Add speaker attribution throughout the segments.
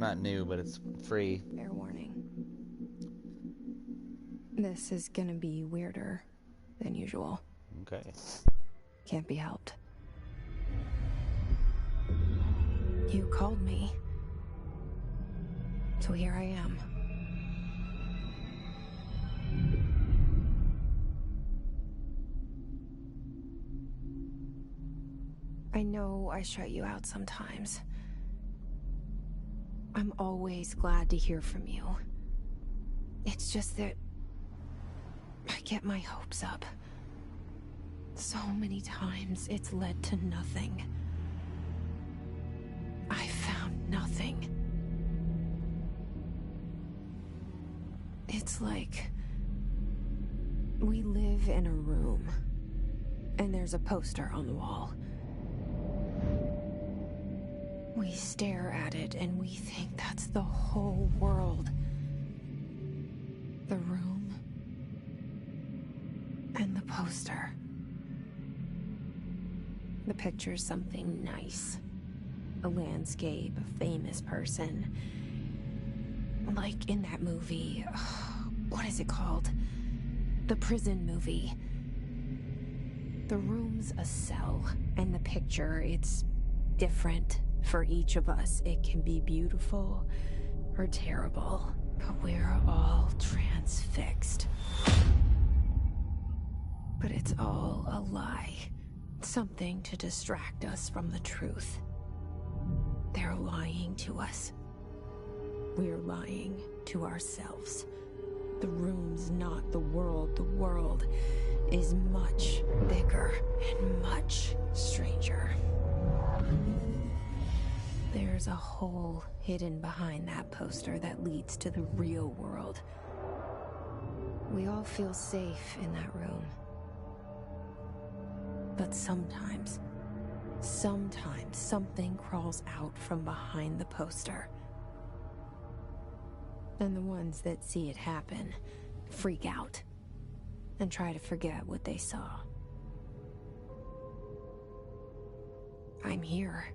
Speaker 1: not new, but it's free.
Speaker 2: Fair warning. This is gonna be weirder than usual.
Speaker 1: Okay.
Speaker 2: Can't be helped. You called me. So here I am. I know I shut you out sometimes. I'm always glad to hear from you. It's just that I get my hopes up. So many times it's led to nothing. I found nothing. It's like we live in a room and there's a poster on the wall. We stare at it and we think that's the whole world. The room and the poster. The picture's something nice. A landscape, a famous person. Like in that movie, what is it called? The prison movie. The room's a cell, and the picture, it's different for each of us. It can be beautiful or terrible, but we're all transfixed. But it's all a lie. Something to distract us from the truth. They're lying to us. We're lying to ourselves. The room's not the world. The world is much bigger and much stranger. There's a hole hidden behind that poster that leads to the real world. We all feel safe in that room. But sometimes something crawls out from behind the poster. And the ones that see it happen freak out and try to forget what they saw. I'm here.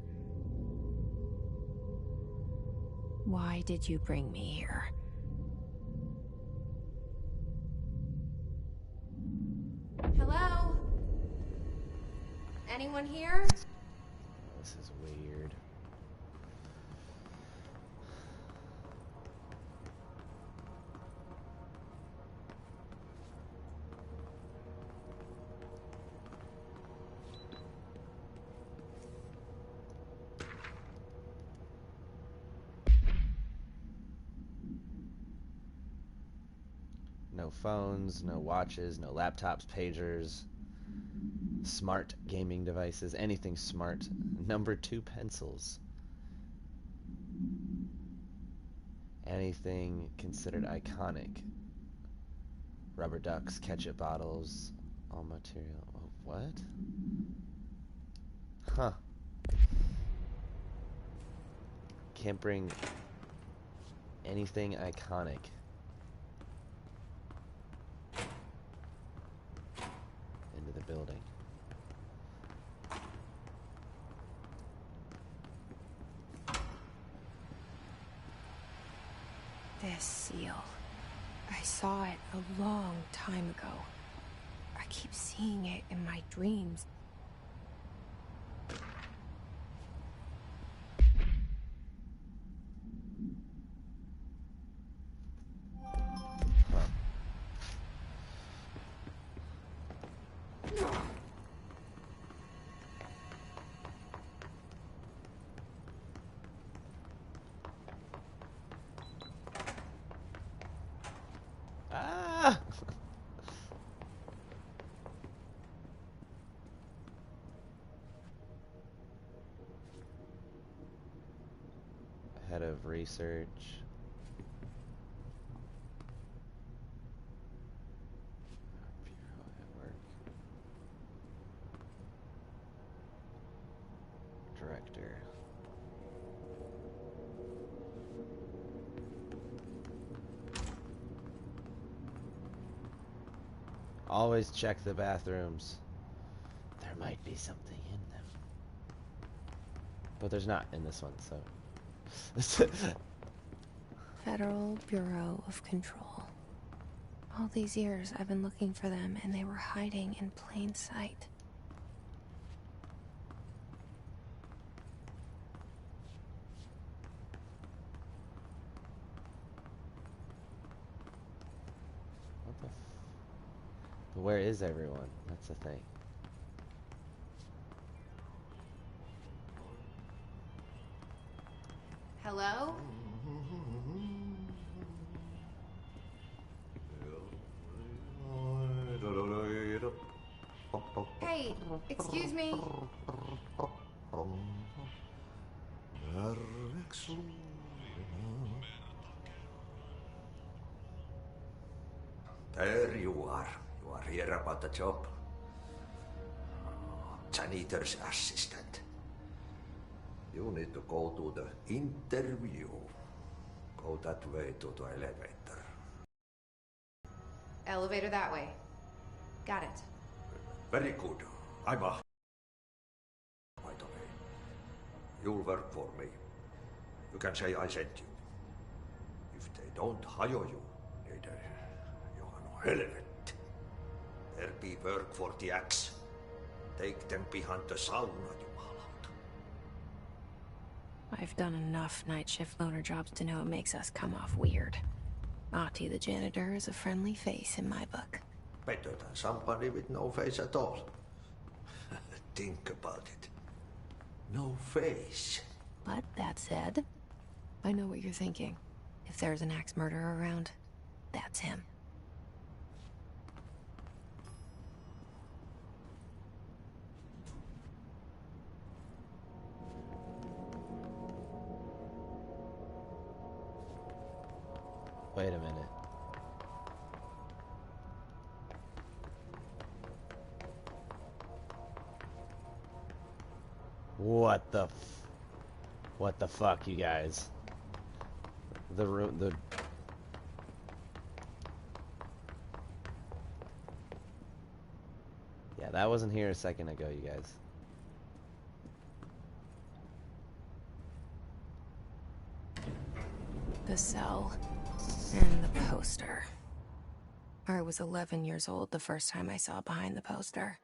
Speaker 2: Why did you bring me here? Hello? Anyone here?
Speaker 1: This is weird. No phones, no watches, no laptops, pagers, smart gaming devices, anything smart. Number 2 pencils. Anything considered iconic. Rubber ducks, ketchup bottles, all material. Oh, what? Huh. Can't bring anything iconic. Into the building.
Speaker 2: This seal. I saw it a long time ago. I keep seeing it in my dreams.
Speaker 1: Ah! Head of research. Bureau at work. Director. Always check the bathrooms. There might be something in them. But there's not in this one, so.
Speaker 2: Federal Bureau of Control. All these years I've been looking for them, and they were hiding in plain sight.
Speaker 1: What the But where is everyone? That's the thing.
Speaker 2: Hello? Hey, excuse me.
Speaker 3: There you are. You are here about the job. Janitor's assistant. You need to go to the interview. Go that way to the elevator.
Speaker 2: Elevator that way. Got it.
Speaker 3: Very good. I'm a... By the way, you'll work for me. You can say I sent you. If they don't hire you, neither you are no helvet. There be work for the X. Take them behind the sauna, jumalauta.
Speaker 2: I've done enough night shift loner jobs to know it makes us come off weird. Ahti the janitor is a friendly face in my book.
Speaker 3: Better than somebody with no face at all. Think about it. No face.
Speaker 2: But that said, I know what you're thinking. If there's an axe murderer around, that's him.
Speaker 1: Wait a minute. What the fuck, you guys? The room, Yeah, that wasn't here a second ago, you guys.
Speaker 2: The cell and the poster. I was 11 years old the first time I saw behind the poster.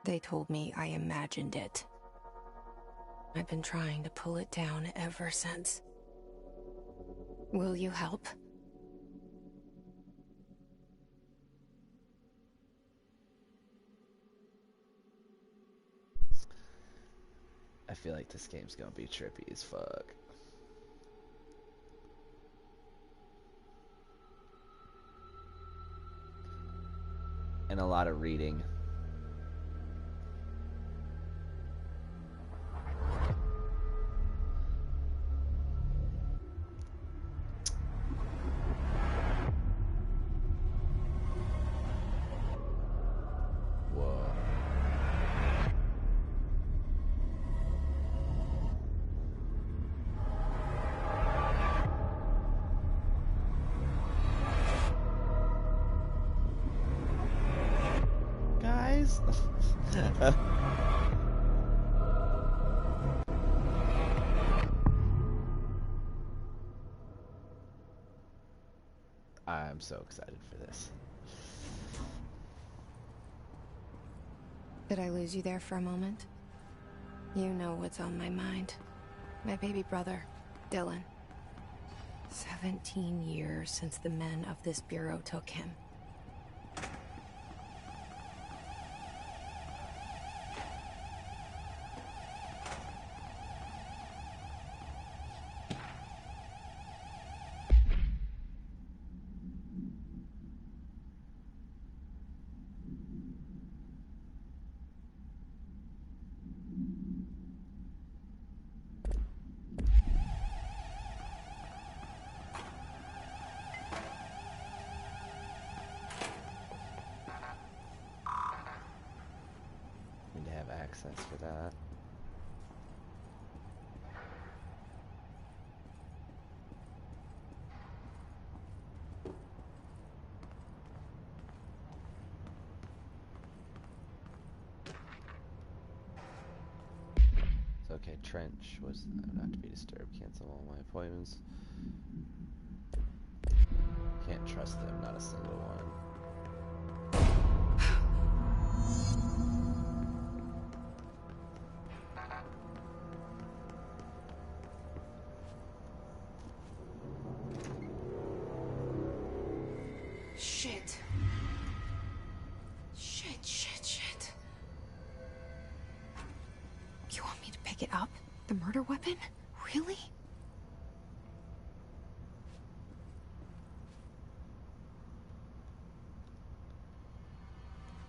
Speaker 2: They told me I imagined it. I've been trying to pull it down ever since. Will you help?
Speaker 1: I feel like this game's gonna be trippy as fuck. And a lot of reading. I'm so excited for this.
Speaker 2: Did I lose you there for a moment? You know what's on my mind. My baby brother, Dylan. 17 years since the men of this bureau took him.
Speaker 1: Access for that. It's okay. Trench was not to be disturbed. Cancel all my appointments. trust them, not a single one.
Speaker 2: Shit. Shit. You want me to pick it up? The murder weapon? Really?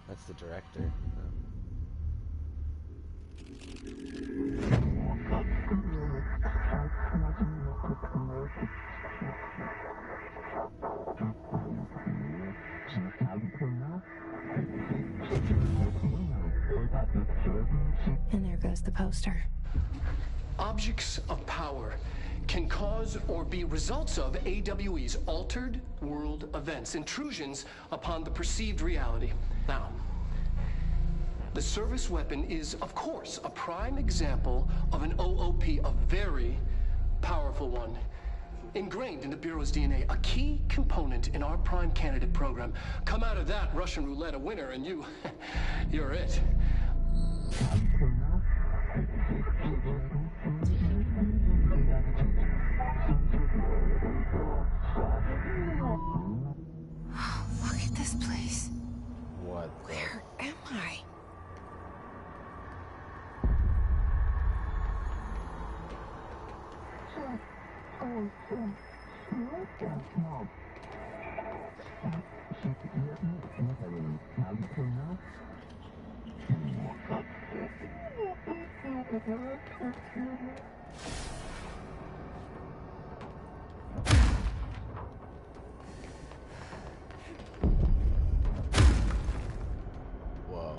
Speaker 1: That's the director.
Speaker 2: And there goes the poster.
Speaker 4: Objects of power can cause or be results of AWE's altered world events, intrusions upon the perceived reality. Now, the service weapon is, of course, a prime example of an OOP, a very powerful one. Ingrained in the Bureau's DNA, a key component in our prime candidate program. Come out of that Russian roulette a winner and you're it.
Speaker 2: Look at this place.
Speaker 1: What the?
Speaker 2: Where am I?
Speaker 1: Whoa.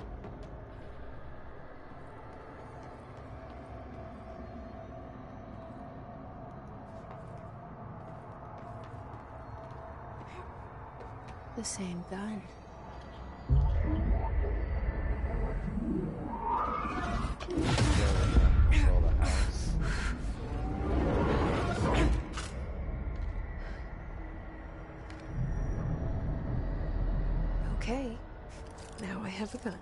Speaker 2: The same gun.
Speaker 1: Control the house.
Speaker 2: Okay. Now I have a gun.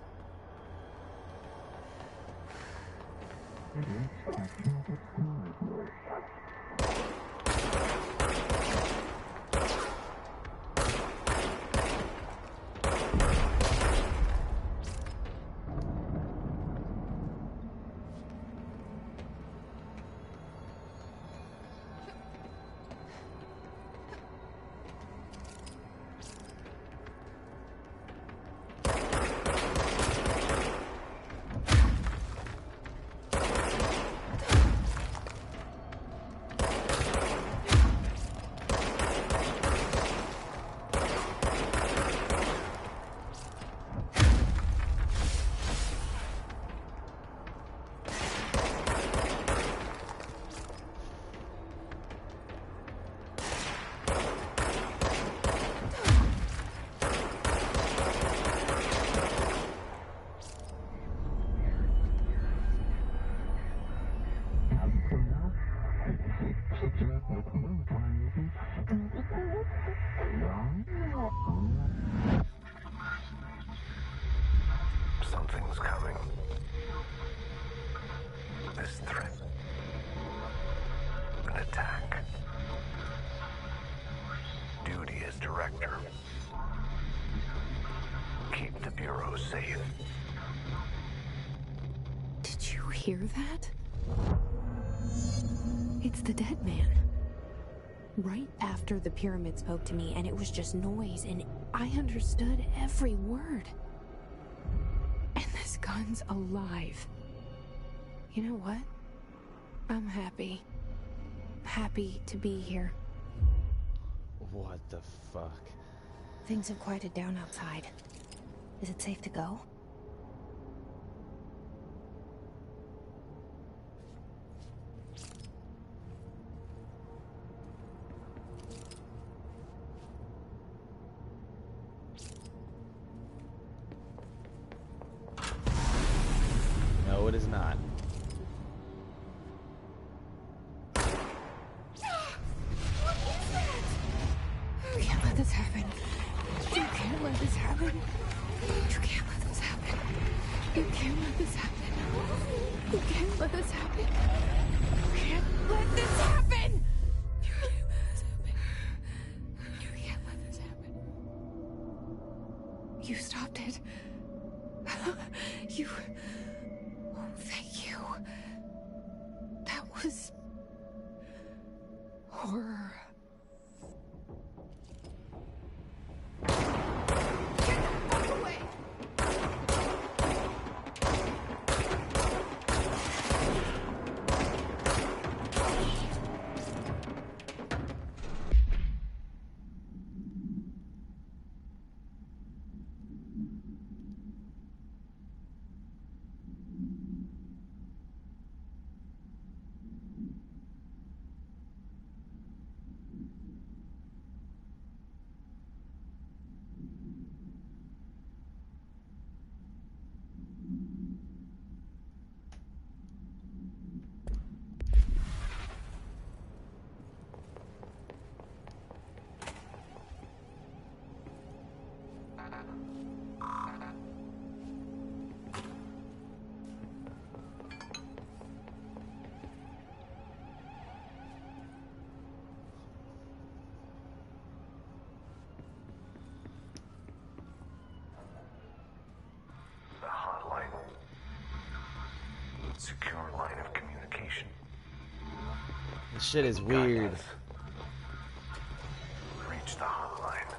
Speaker 5: Something's coming. This threat. An attack. Duty as director. Keep the Bureau safe.
Speaker 2: Did you hear that? It's the dead man. Right after the pyramid spoke to me, and it was just noise, and I understood every word. And this gun's alive. You know what? I'm happy. Happy to be here.
Speaker 1: What the fuck?
Speaker 2: Things have quieted down outside. Is it safe to go?
Speaker 1: No, it is not.
Speaker 2: this happen. You can't let this happen. You can't let this happen. You can't let this happen. You can't let this happen. You can't let this happen. You can't let this happen. You can't let this happen. You stopped it. You... Oh, thank you. That was... horror. Get the fuck away!
Speaker 5: The hotline. Secure line of communication.
Speaker 1: This shit is weird.
Speaker 5: Reach the hotline.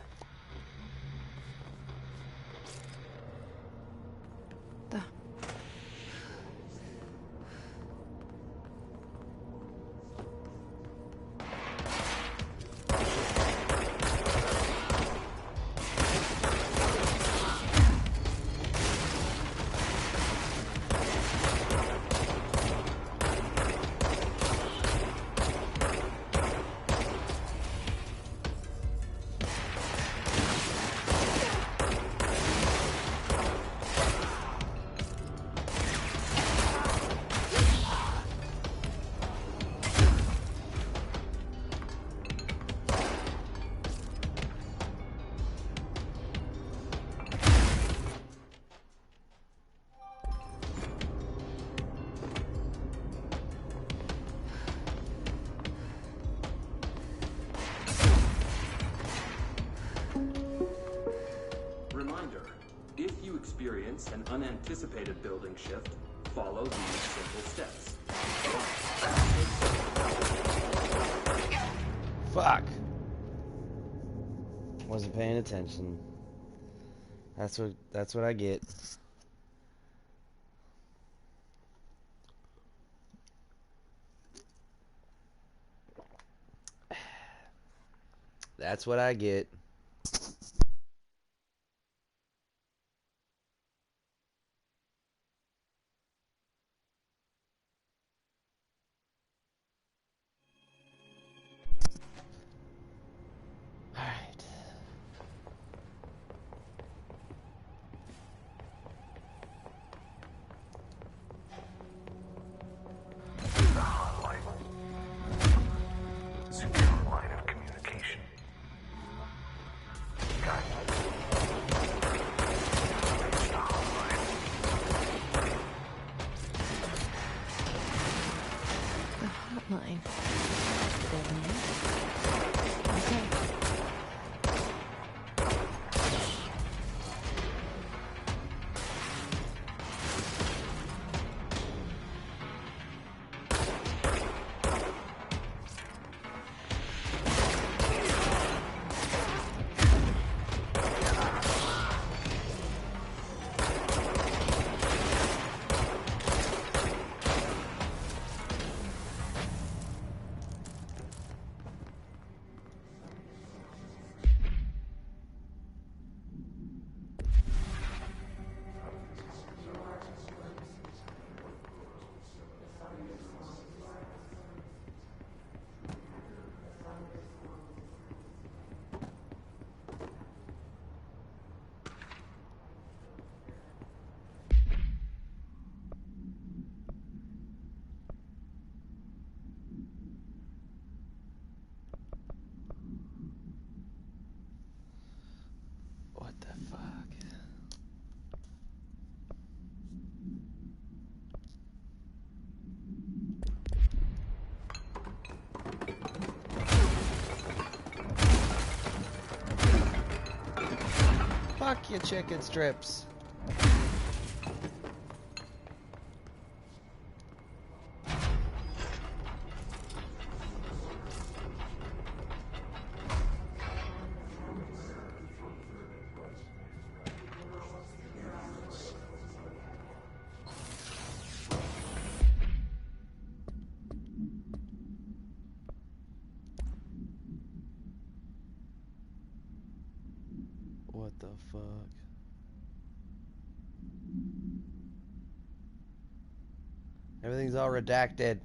Speaker 2: The...
Speaker 6: Experience an unanticipated building shift, follow these simple steps.
Speaker 1: Fuck. Wasn't paying attention. That's what I get. That's what I get. Fuck you, chicken strips. What the fuck? Everything's all redacted.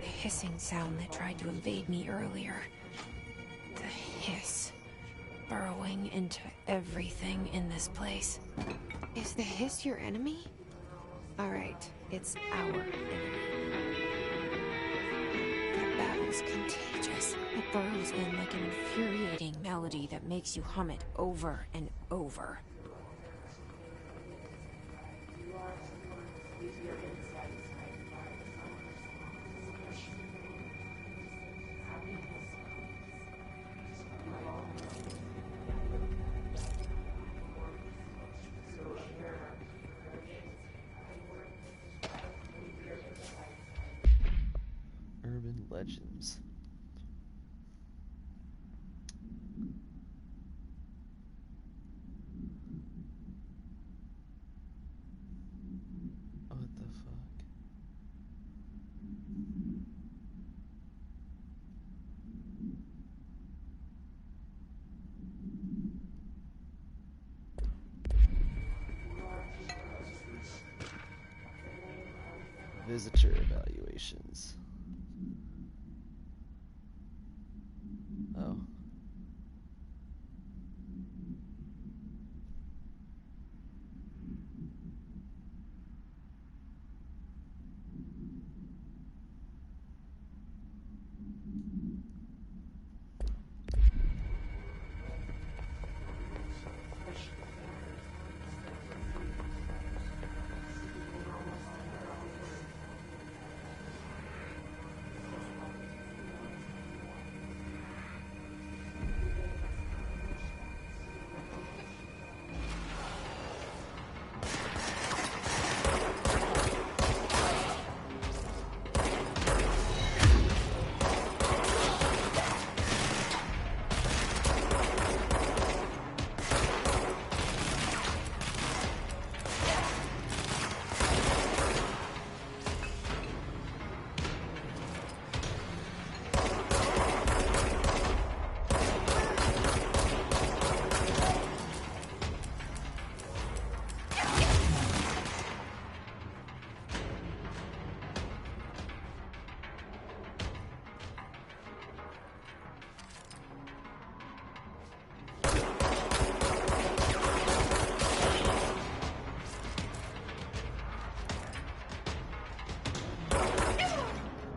Speaker 2: Hissing sound that tried to invade me earlier. The hiss. Burrowing into everything in this place. Is the hiss your enemy? Alright, it's our enemy. That battle's contagious. It burrows in like an infuriating melody that makes you hum it over and over.
Speaker 1: Urban legends. What the fuck? Visitor evaluations. Oh.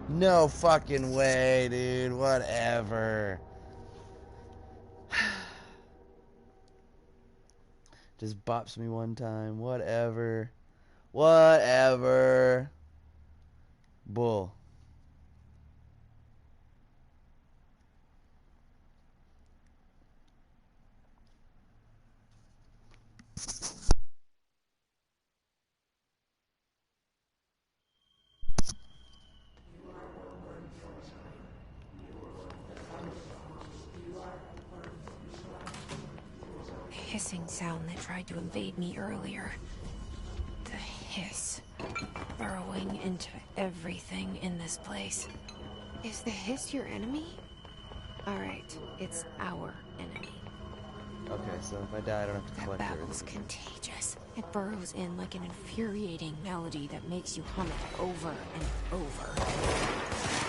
Speaker 1: No fucking way, dude. Whatever. Just bops me one time. Whatever. Whatever. Bull.
Speaker 2: Hissing sound that tried to invade me earlier. The hiss. Burrowing into everything in this place. Is the hiss your enemy? Alright, it's our enemy.
Speaker 1: Okay, So if I die, I don't have to
Speaker 2: That
Speaker 1: collect
Speaker 2: babble's
Speaker 1: everything.
Speaker 2: contagious. It burrows in like an infuriating melody that makes you hum it over and over.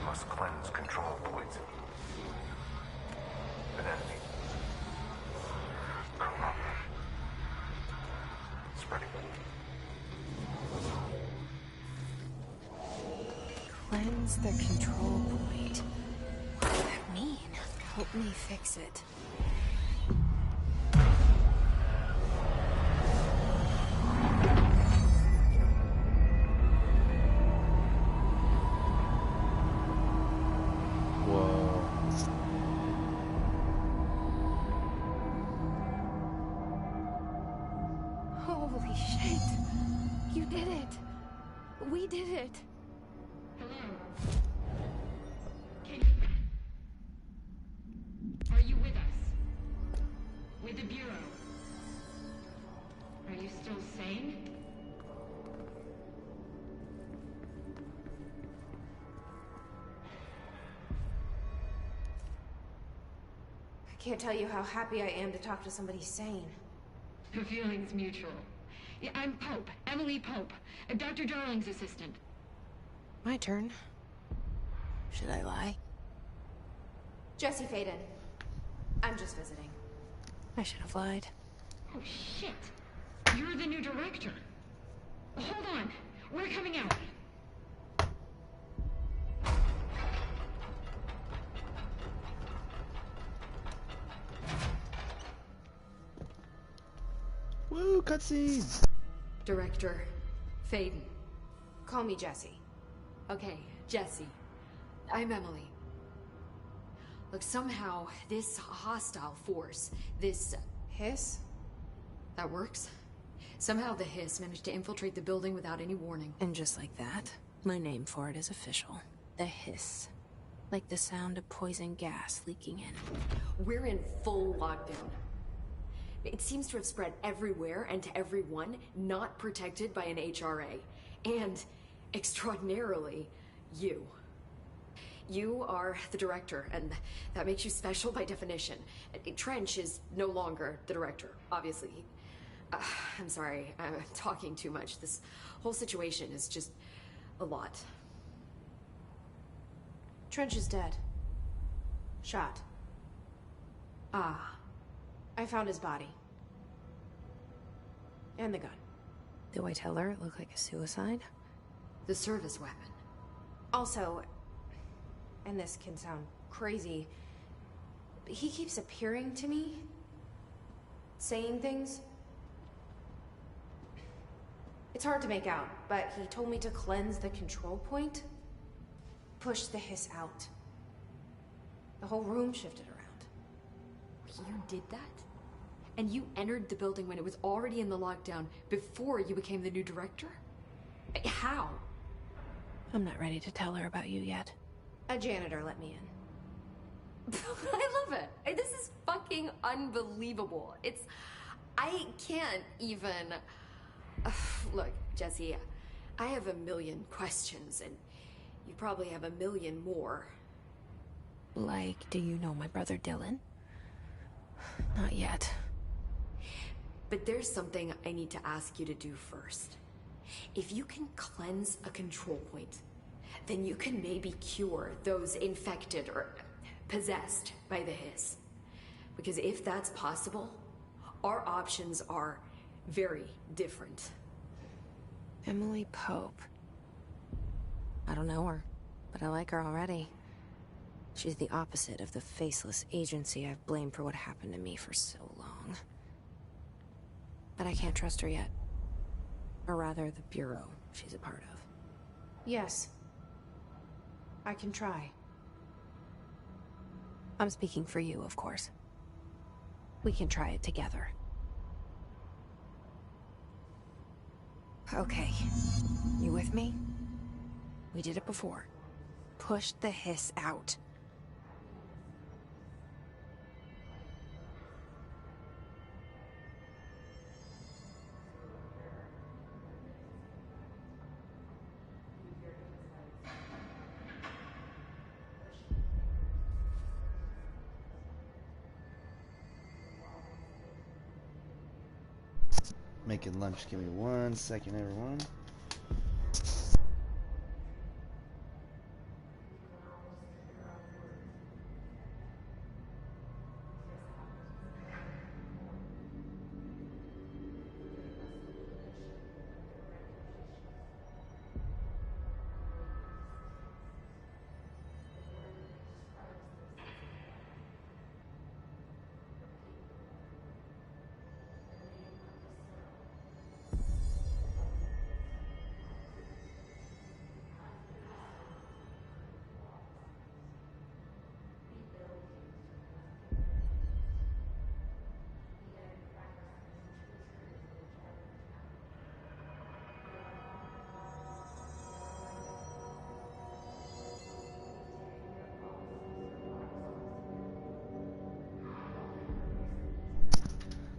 Speaker 5: Must cleanse control points. An enemy. Come up. Spreading.
Speaker 2: Cleanse the control point. What does that mean? Help me fix it.
Speaker 1: Whoa.
Speaker 2: Holy shit! You did it! We did it!
Speaker 7: Are you with us? With the Bureau? Are you still sane?
Speaker 2: I can't tell you how happy I am to talk to somebody sane.
Speaker 7: The feeling's mutual. Yeah, I'm Pope, Emily Pope, Dr. Darling's assistant.
Speaker 2: My turn. Should I lie? Jesse Faden. I'm just visiting. I should have lied.
Speaker 7: Oh, shit. You're the new director. Hold on. We're coming out.
Speaker 1: Woo, cutscene!
Speaker 8: Director Faden.
Speaker 2: Call me Jesse.
Speaker 8: Okay, Jesse. I'm Emily. Look, somehow this hostile force, this...
Speaker 2: Hiss?
Speaker 8: that works? Somehow the hiss managed to infiltrate the building without any warning.
Speaker 2: And just like that, my name for it is official. The hiss. Like the sound of poison gas leaking in.
Speaker 8: We're in full lockdown. It seems to have spread everywhere and to everyone not protected by an HRA. And, extraordinarily, you. You are the director, and that makes you special by definition. Trench is no longer the director, obviously. I'm sorry, I'm talking too much. This whole situation is just a lot.
Speaker 2: Trench is dead. Shot.
Speaker 8: Ah.
Speaker 2: I found his body. And the gun. Do I tell her it looked like a suicide?
Speaker 8: The service weapon.
Speaker 2: Also, and this can sound crazy, but he keeps appearing to me, saying things. It's hard to make out, but he told me to cleanse the control point, push the hiss out. The whole room shifted around.
Speaker 8: You did that? And you entered the building when it was already in the lockdown before you became the new director? How?
Speaker 2: I'm not ready to tell her about you yet. A janitor let me in.
Speaker 8: I love it. This is fucking unbelievable. I can't even... Look, Jesse, I have a million questions, and you probably have a million more.
Speaker 2: Like, do you know my brother Dylan? Not yet.
Speaker 8: But there's something I need to ask you to do first. If you can cleanse a control point, then you can maybe cure those infected or possessed by the hiss. Because if that's possible, our options are very different.
Speaker 2: Emily Pope. I don't know her, but I like her already. She's the opposite of the faceless agency I've blamed for what happened to me for so long. But I can't trust her yet. Or rather, the Bureau she's a part of. Yes. I can try. I'm speaking for you, of course. We can try it together. Okay. You with me? We did it before. Push the hiss out.
Speaker 1: Making lunch. Give me 1 second, everyone.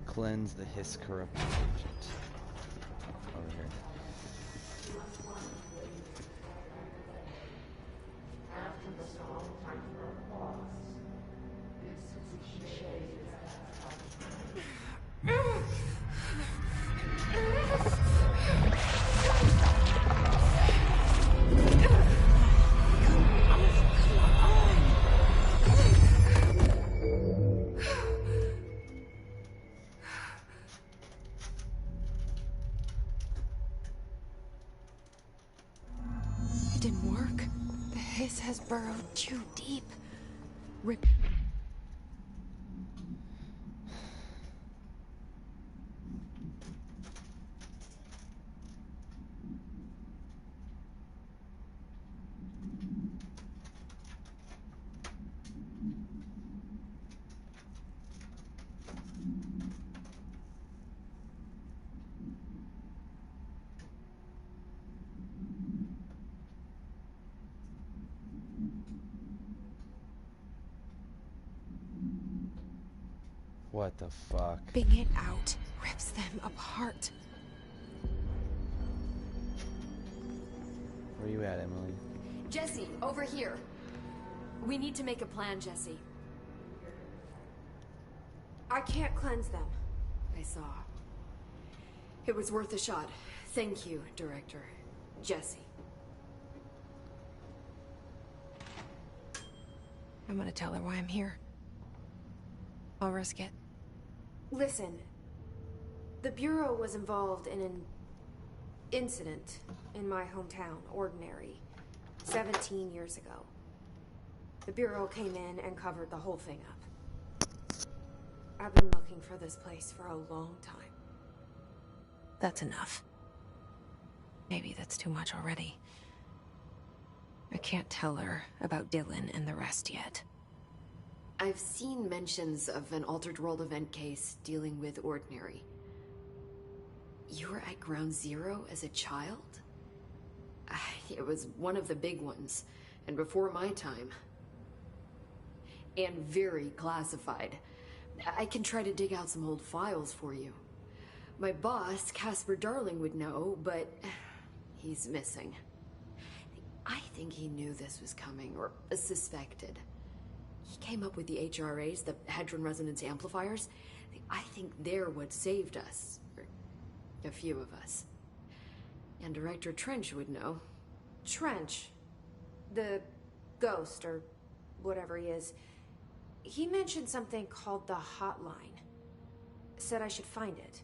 Speaker 1: Cleanse the hiss corrupted agent. Over here.
Speaker 2: Has burrowed too deep. Rip.
Speaker 1: What the fuck?
Speaker 2: Ripping it out rips them apart.
Speaker 1: Where you at, Emily?
Speaker 8: Jesse, over here. We need to make a plan, Jesse.
Speaker 2: I can't cleanse them.
Speaker 8: I saw. It was worth a shot. Thank you, Director. Jesse.
Speaker 2: I'm gonna tell her why I'm here. I'll risk it. Listen, the Bureau was involved in an incident in my hometown, Ordinary, 17 years ago. The Bureau came in and covered the whole thing up. I've been looking for this place for a long time. That's enough. Maybe that's too much already. I can't tell her about Dylan and the rest yet.
Speaker 8: I've seen mentions of an Altered World event case dealing with Ordinary. You were at Ground Zero as a child? It was one of the big ones, and before my time. And very classified. I can try to dig out some old files for you. My boss, Casper Darling, would know, but he's missing. I think he knew this was coming, or suspected. He came up with the HRAs, the Hadron Resonance Amplifiers. I think they're what saved us. Or a few of us. And Director Trench would know.
Speaker 2: Trench? The ghost, or whatever he is. He mentioned something called the Hotline. Said I should find it.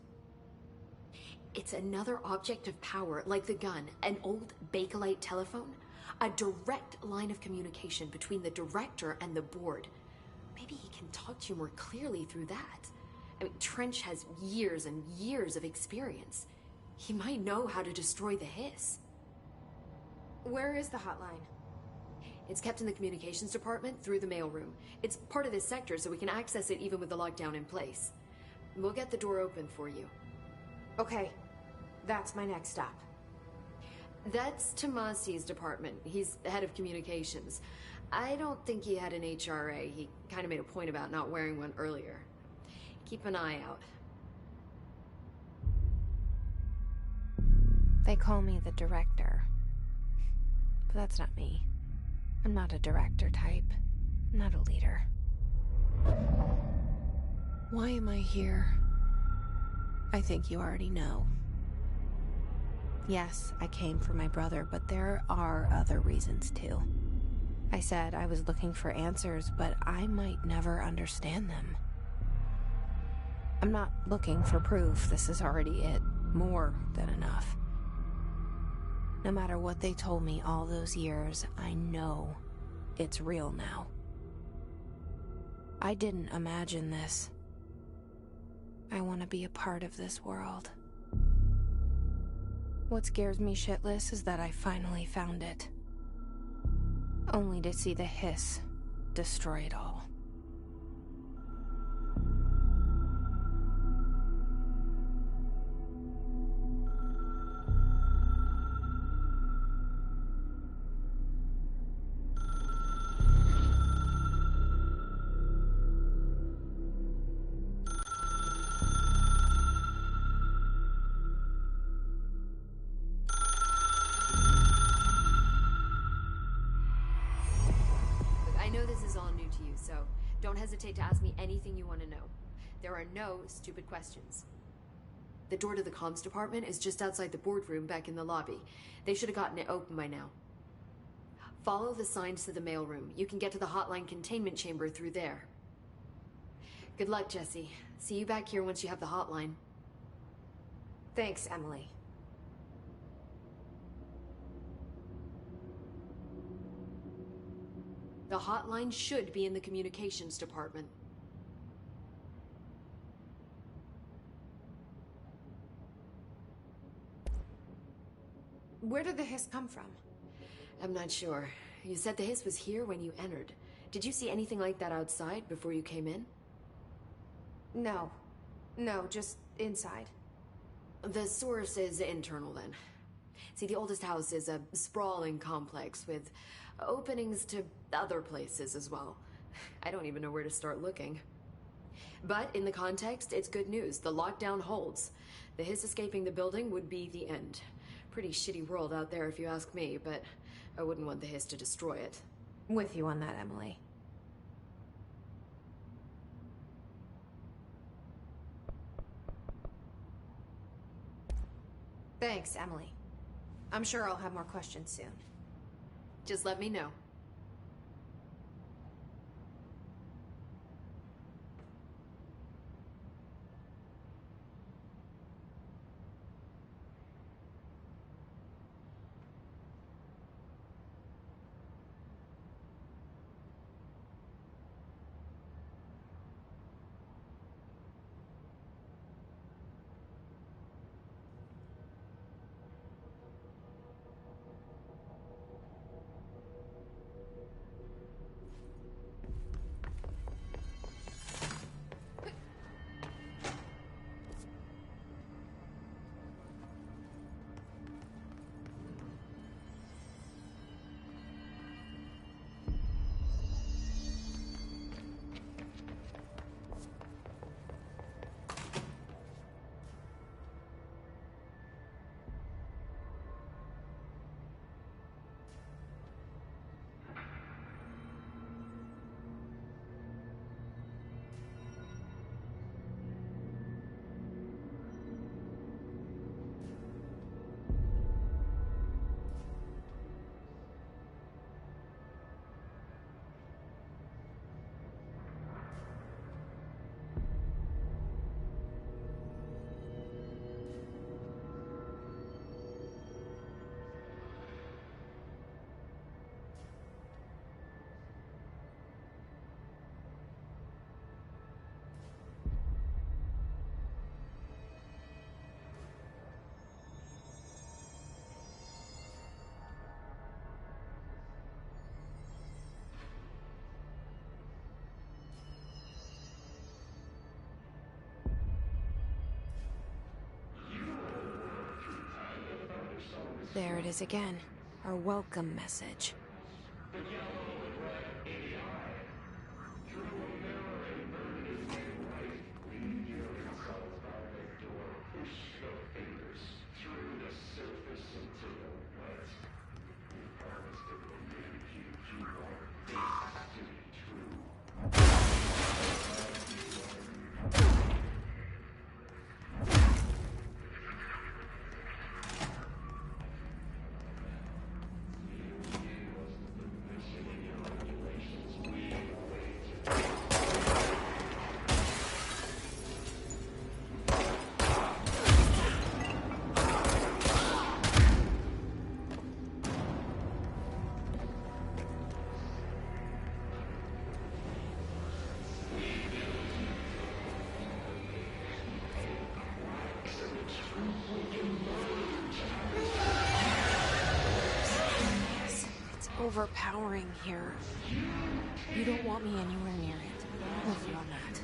Speaker 8: It's another object of power, like the gun, an old Bakelite telephone. A direct line of communication between the director and the board. Maybe he can talk to you more clearly through that. I mean, Trench has years and years of experience. He might know how to destroy the hiss.
Speaker 2: Where is the hotline?
Speaker 8: It's kept in the communications department through the mailroom. It's part of this sector, so we can access it even with the lockdown in place. We'll get the door open for you.
Speaker 2: Okay, that's my next stop.
Speaker 8: That's Tomasi's department. He's the head of communications. I don't think he had an HRA. He kind of made a point about not wearing one earlier. Keep an eye out.
Speaker 2: They call me the director. But that's not me. I'm not a director type. I'm not a leader. Why am I here? I think you already know. Yes, I came for my brother, but there are other reasons too. I said I was looking for answers, but I might never understand them. I'm not looking for proof. This is already it. More than enough. No matter what they told me all those years, I know it's real now. I didn't imagine this. I want to be a part of this world. What scares me shitless is that I finally found it. Only to see the hiss destroy it all.
Speaker 8: Don't hesitate to ask me anything you want to know. There are no stupid questions. The door to the comms department is just outside the boardroom back in the lobby. They should have gotten it open by now. Follow the signs to the mailroom. You can get to the hotline containment chamber through there. Good luck, Jesse. See you back here once you have the hotline.
Speaker 2: Thanks, Emily.
Speaker 8: The hotline should be in the communications department.
Speaker 2: Where did the hiss come from?
Speaker 8: I'm not sure. You said the hiss was here when you entered. Did you see anything like that outside before you came in?
Speaker 2: No. No, just inside.
Speaker 8: The source is internal then. See, the oldest house is a sprawling complex with openings to other places as well. I don't even know where to start looking. But in the context, it's good news. The lockdown holds. The hiss escaping the building would be the end. Pretty shitty world out there if you ask me, but I wouldn't want the hiss to destroy it.
Speaker 2: With you on that, Emily. Thanks, Emily. I'm sure I'll have more questions soon.
Speaker 8: Just let me know.
Speaker 2: There it is again. Our welcome message. Overpowering here. You don't want me anywhere near it. I'm with you on that.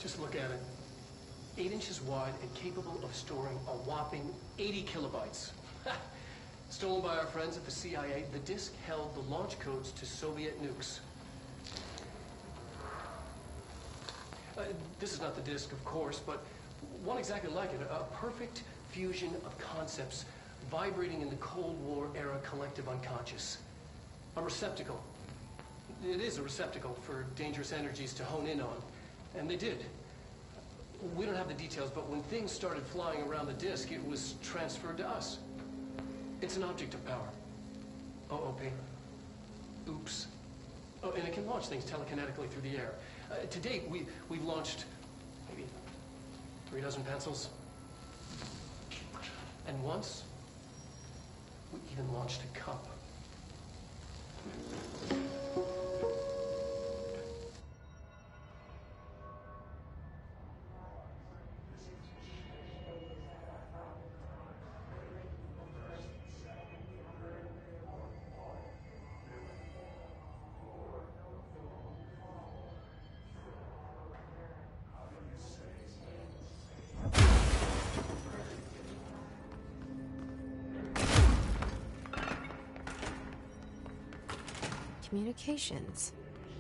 Speaker 4: Just look at it. 8 inches wide and capable of storing a whopping 80 kilobytes. Stolen by our friends at the CIA, the disk held the launch codes to Soviet nukes. This is not the disk, of course, but one exactly like it. A perfect fusion of concepts vibrating in the Cold War era collective unconscious. A receptacle. It is a receptacle for dangerous energies to hone in on. And they did. We don't have the details, but when things started flying around the disk, it was transferred to us. It's an object of power. OOP. Oops. Oh, and it can launch things telekinetically through the air. To date, we've launched maybe 3 dozen pencils. And once, we even launched a cup.
Speaker 2: Communications.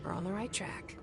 Speaker 2: We're on the right track.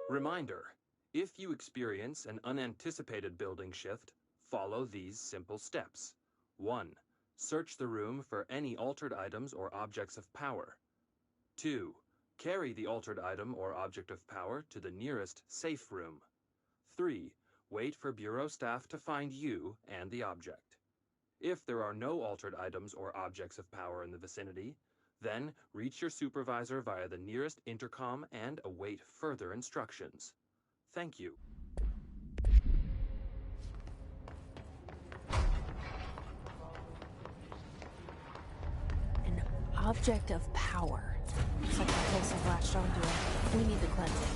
Speaker 6: Reminder, if you experience an unanticipated building shift, follow these simple steps. 1. Search the room for any altered items or objects of power. 2. Carry the altered item or object of power to the nearest safe room. 3. Wait for Bureau staff to find you and the object. If there are no altered items or objects of power in the vicinity, then reach your supervisor via the nearest intercom and await further instructions. Thank you.
Speaker 2: An object of power. Looks like the place has latched onto it. We need to cleanse it.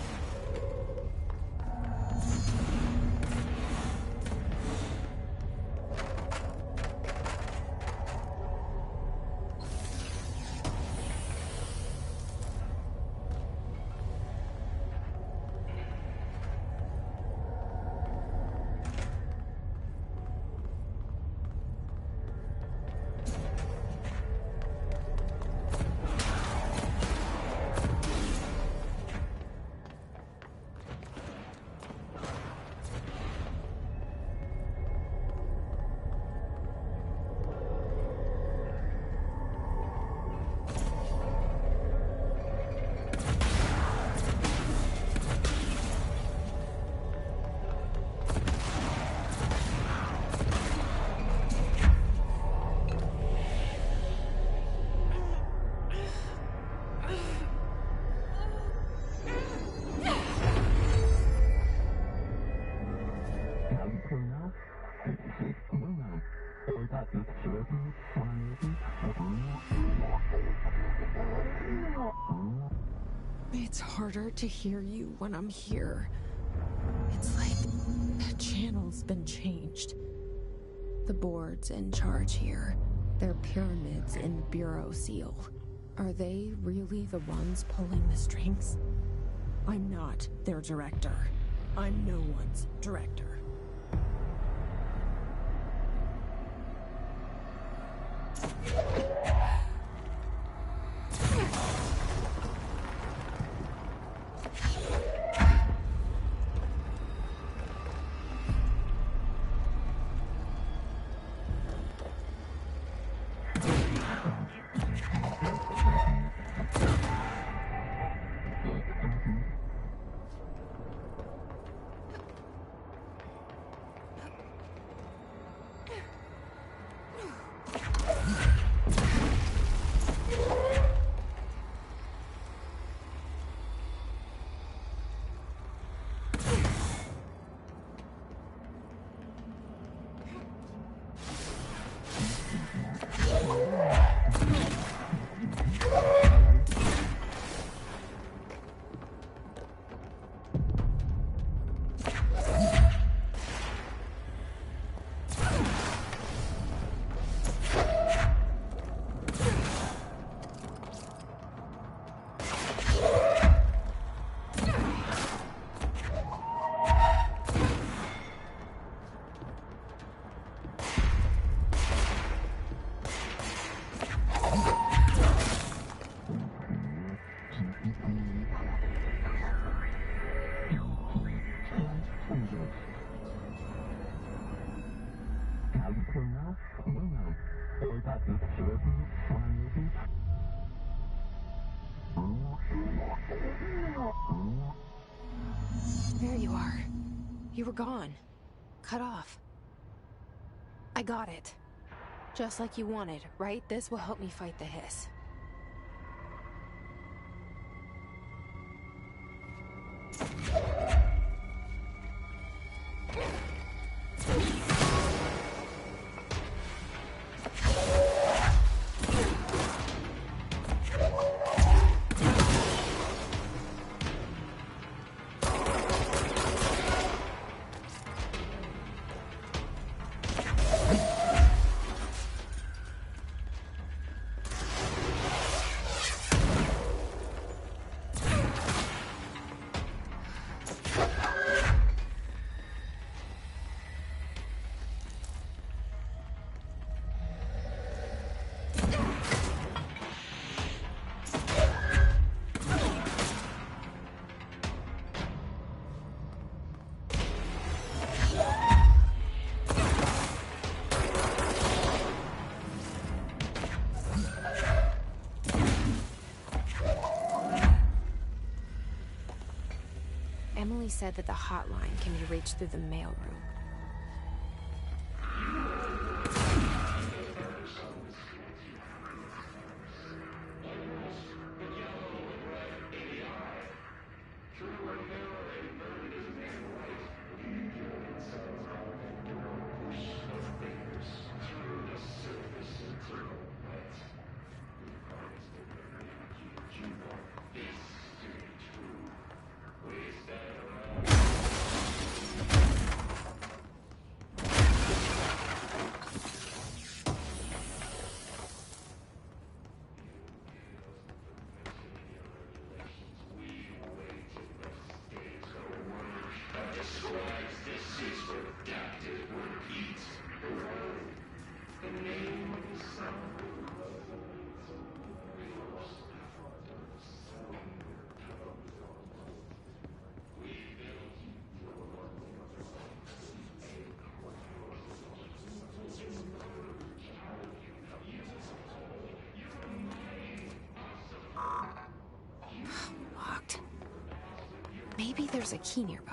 Speaker 2: It's harder to hear you when I'm here. It's like the channel's been changed. The board's in charge here. They're pyramids in Bureau seal. Are they really the ones pulling the strings? I'm not their director. I'm no one's director. you are. You were gone. Cut off. I got it. Just like you wanted, right? This will help me fight the hiss. Emily said that the hotline can be reached through the mailroom. Locked. Maybe there's a key nearby.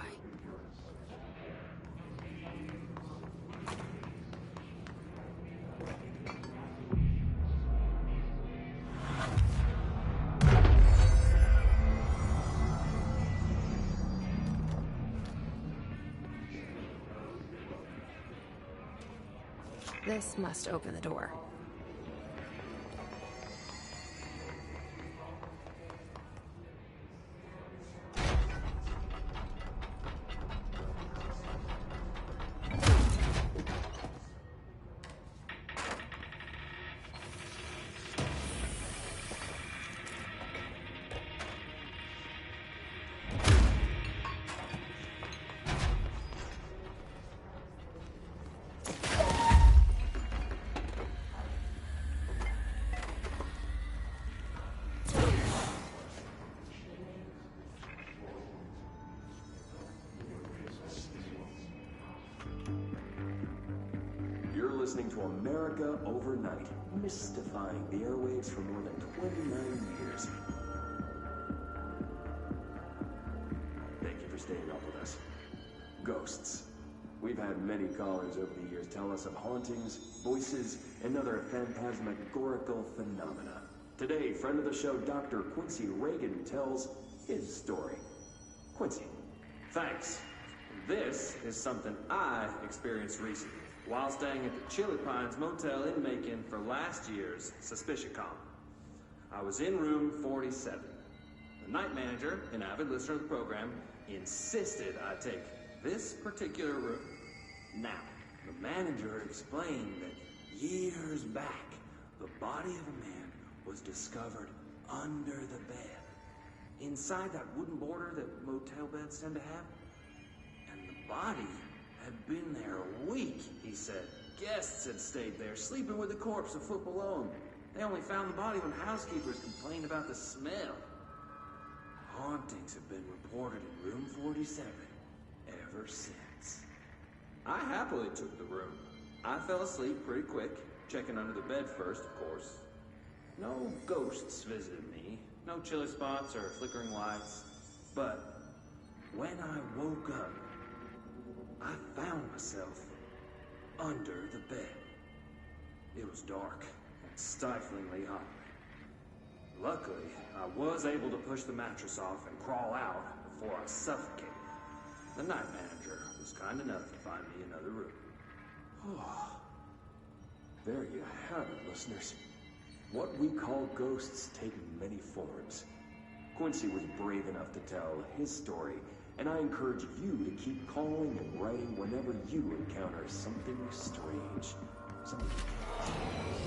Speaker 2: This must open the door.
Speaker 9: Listening to America Overnight, mystifying the airwaves for more than 29 years. Thank you for staying up with us. Ghosts. We've had many callers over the years tell us of hauntings, voices, and other phantasmagorical phenomena. Today, friend of the show, Dr. Quincy Reagan, tells his story. Quincy.
Speaker 6: Thanks. This is something I experienced recently while staying at the Chili Pines Motel in Macon for last year's SuspiciaCon. I was in room 47. The night manager, an avid listener of the program, insisted I take this particular room. Now, the manager explained that years back, the body of a man was discovered under the bed, inside that wooden border that motel beds tend to have. And the body had been there a week, he said. Guests had stayed there, sleeping with the corpse a foot below them. They only found the body when housekeepers complained about the smell. Hauntings have been reported in room 47 ever since. I happily took the room. I fell asleep pretty quick, checking under the bed first, of course. No ghosts visited me, no chilly spots or flickering lights, but
Speaker 9: When I woke up, I found myself under the bed. It was dark and stiflingly hot. Luckily, I was able to push the mattress off and crawl out before I suffocated. The night manager was kind enough to find me another room. There you have it, listeners. What we call ghosts take many forms. Quincy was brave enough to tell his story, and I encourage you to keep calling and writing whenever you encounter something strange. Something you can't.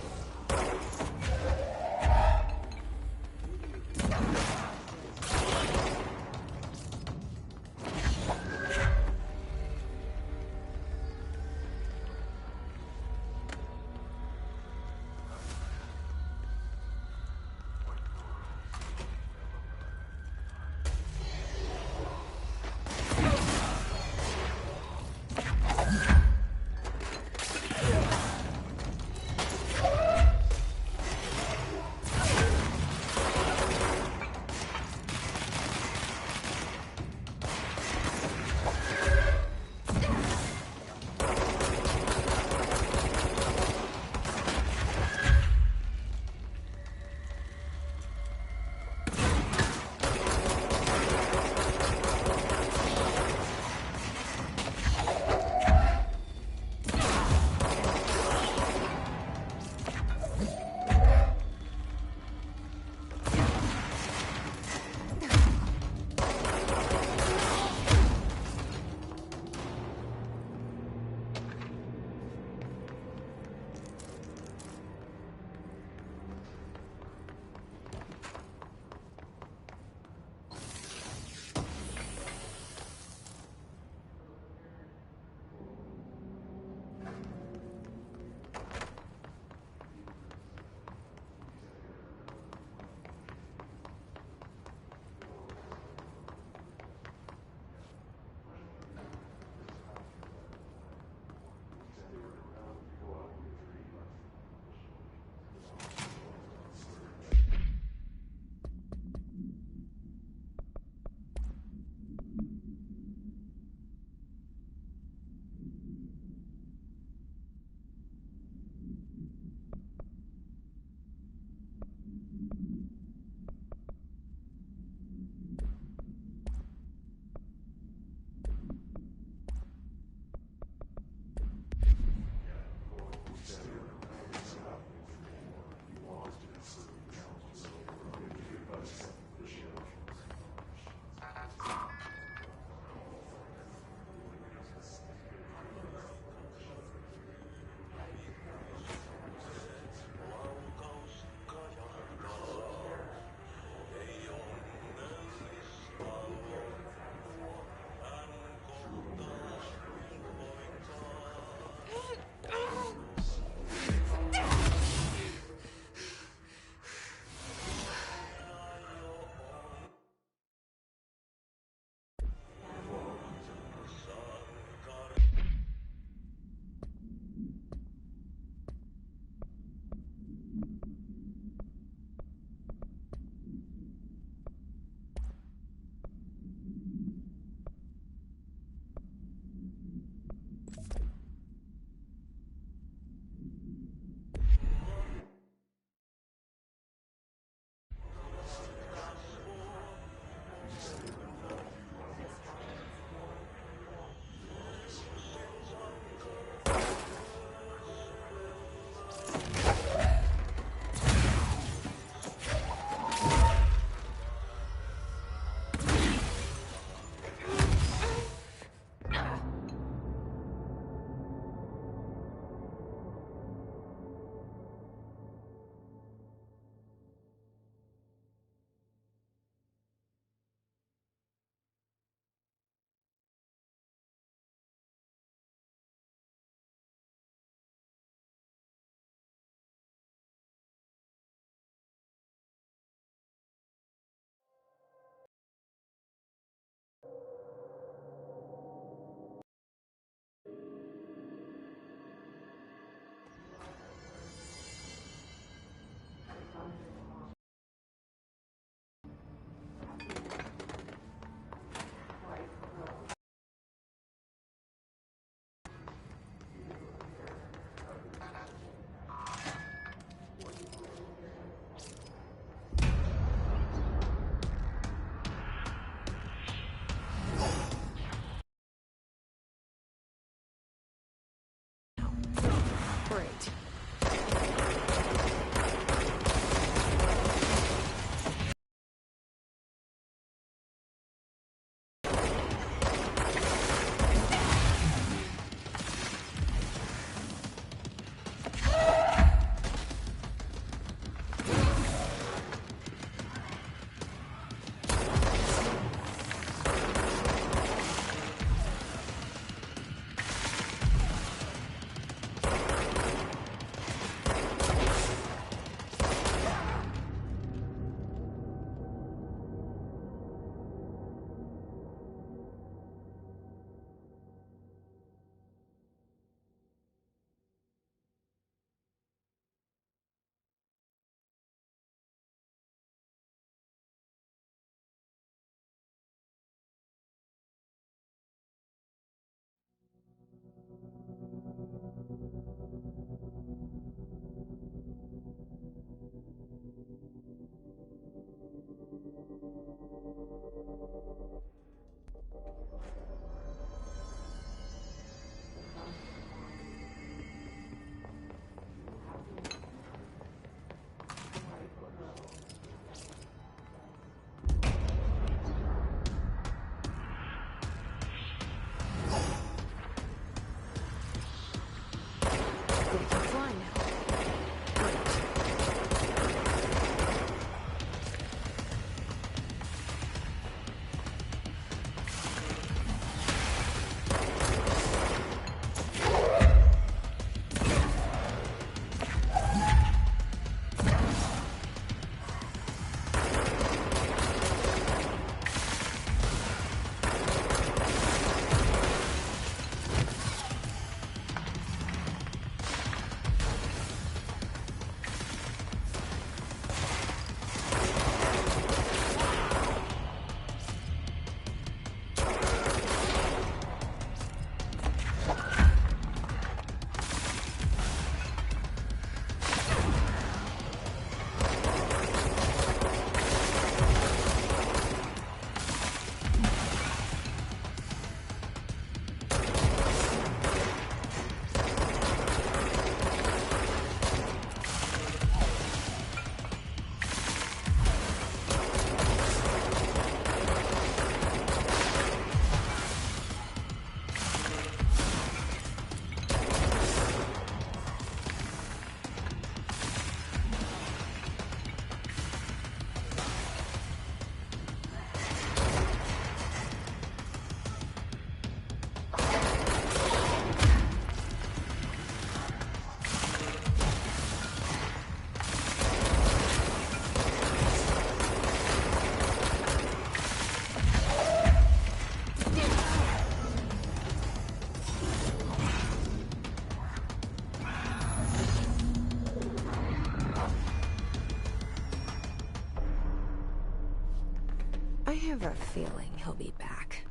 Speaker 2: have a feeling he'll be back.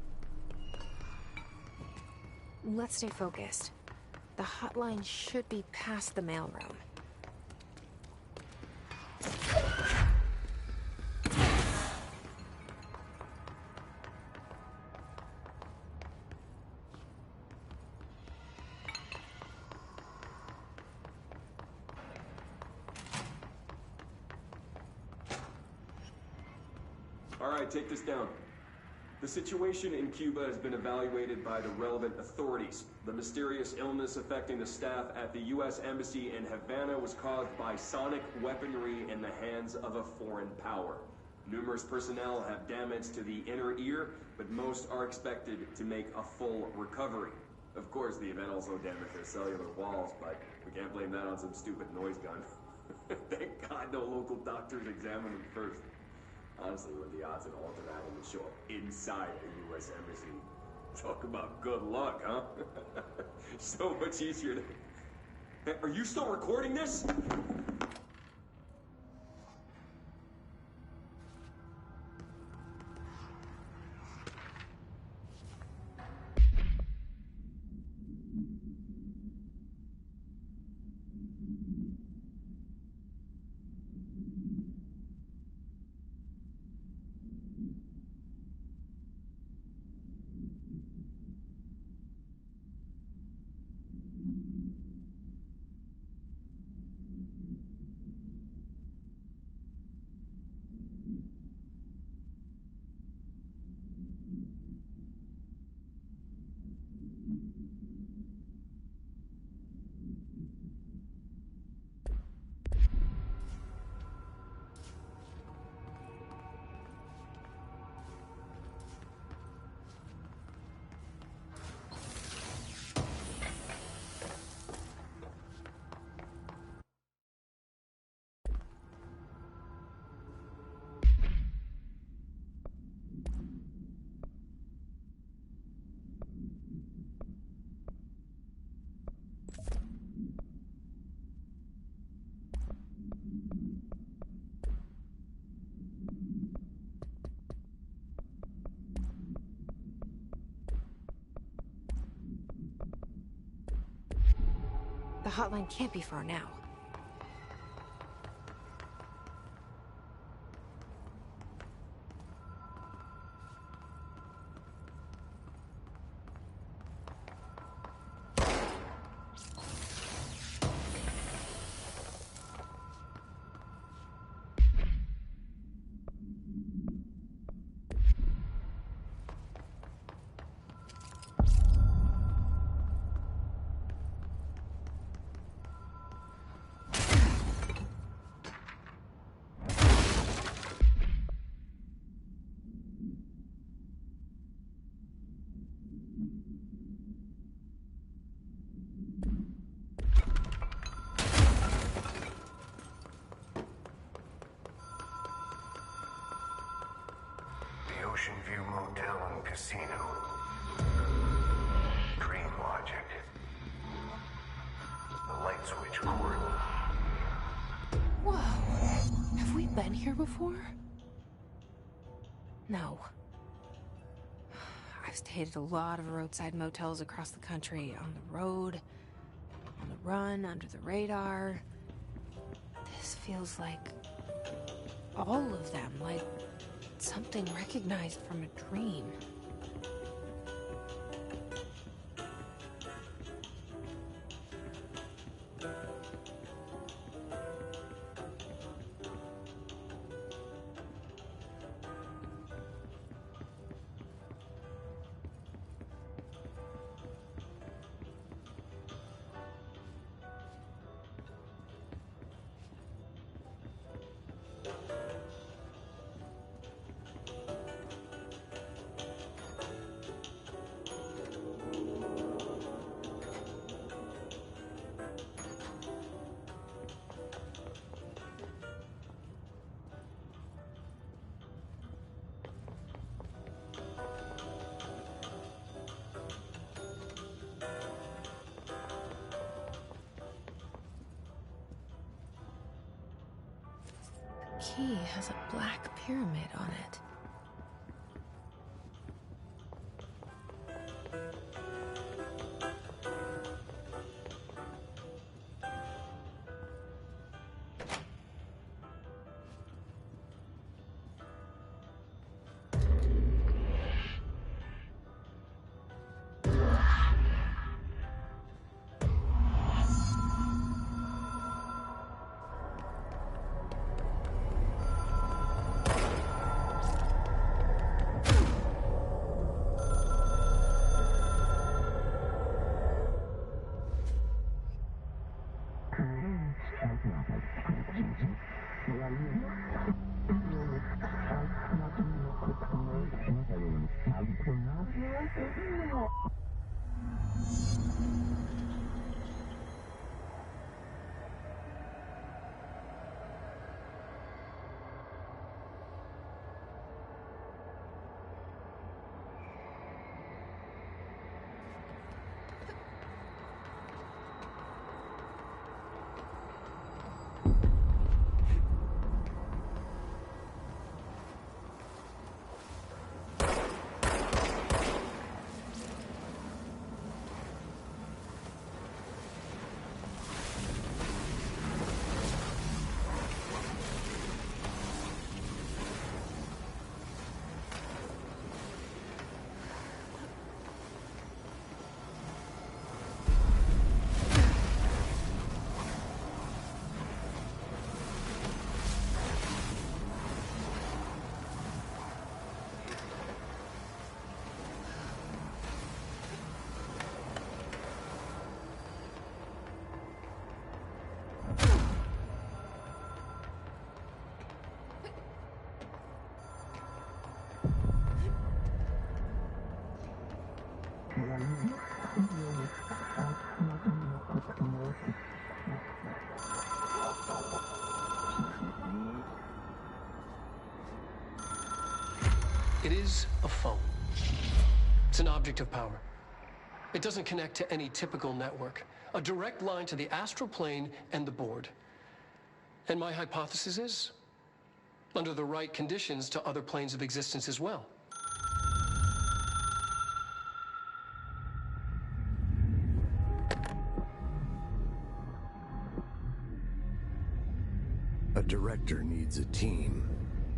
Speaker 2: Let's stay focused. The hotline should be past the mailroom.
Speaker 9: All right, take this down. The situation in Cuba has been evaluated by the relevant authorities. The mysterious illness affecting the staff at the U.S. Embassy in Havana was caused by sonic weaponry in the hands of a foreign power. Numerous personnel have damage to the inner ear, but most are expected to make a full recovery. Of course, the event also damaged their cellular walls, but we can't blame that on some stupid noise gun. Thank God no local doctors examined them first. Honestly, what are the odds an altered item would show up inside a U.S. Embassy? Talk about good luck, huh? So much easier to... Hey, are you still recording this?
Speaker 2: The hotline can't be far now.
Speaker 5: Ocean View Motel and Casino. Dream logic. The light switch cord.
Speaker 2: Whoa. Have we been here before? No. I've stayed at a lot of roadside motels across the country, on the road, on the run, under the radar. This feels like all of them, like something recognized from a dream. The key has a black pyramid on it.
Speaker 4: It is a phone. It's an object of power. It doesn't connect to any typical network. A direct line to the astral plane and the board. And my hypothesis is, under the right conditions, to other planes of existence as well.
Speaker 5: A director needs a team.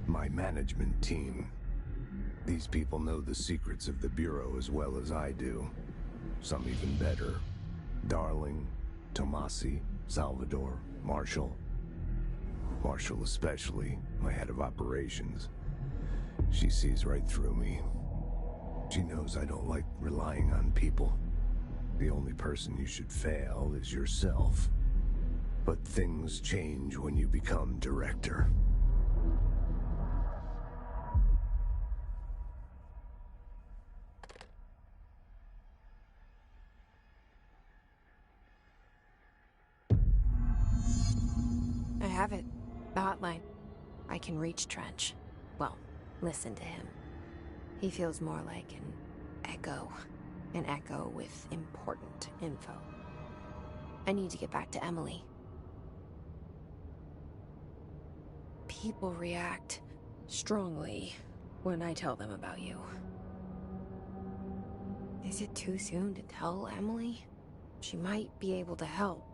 Speaker 5: My management team. These people know the secrets of the Bureau as well as I do. Some even better. Darling, Tomasi, Salvador, Marshall. Marshall especially, my head of operations. She sees right through me. She knows I don't like relying on people. The only person you should fail is yourself. But things change when you become director.
Speaker 2: I have it. The hotline. I can reach Trench. Well, listen to him. He feels more like an echo. An echo with important info. I need to get back to Emily. People react strongly when I tell them about you. Is it too soon to tell Emily? She might be able to help.